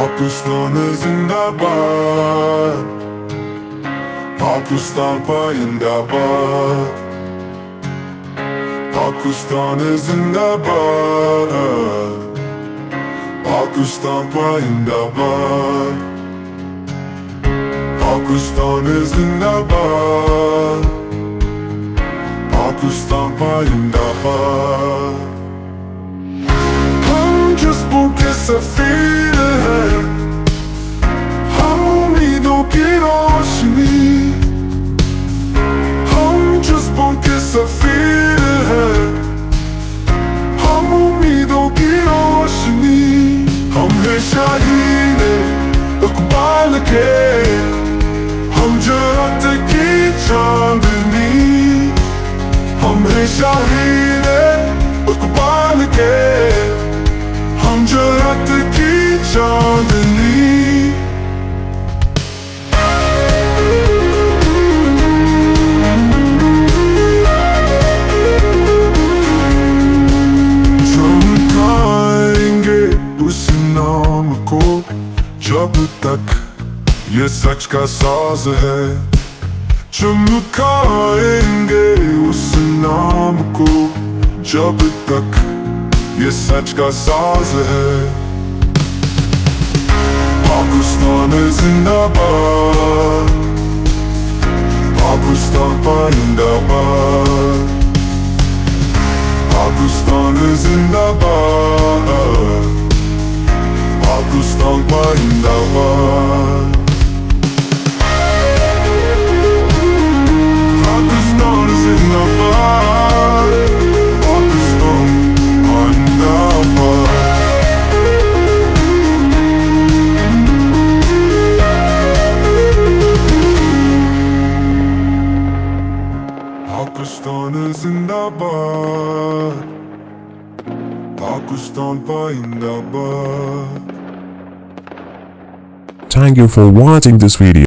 पाकिस्तान जिंदाबाद, पाकिस्तान जिंदाबाद, पाकिस्तान जिंदाबाद, पाकिस्तान जिंदाबाद, पाकिस्तान जिंदाबाद, पाकिस्तान जिंदाबाद। हम जज्बों के सफीर हैं, हम उम्मीदों की रोशनी। हम जज्बों के सफीर हैं, हम उम्मीदों की रोशनी। हम हैं शाहीन इक़बाल के, हम जुर्रत की चांदनी। हम हैं शाहीन इक़बाल के, हम जुर्रत की चांदनी। चमकाएंगे उस नाम को जब तक ये सच का साज है। चमकाएंगे उस नाम को जब तक ये सच का साज है। पाकिस्तान जिंदाबाद, पाकिस्तान जिंदाबाद, पाकिस्तान जिंदाबाद, पाकिस्तान जिंदाबाद। Pakistan जिंदाबाद, पाकिस्तान जिंदाबाद। पाकिस्तान जिंदाबाद, पाकिस्तान जिंदाबाद। Thank you for watching this video.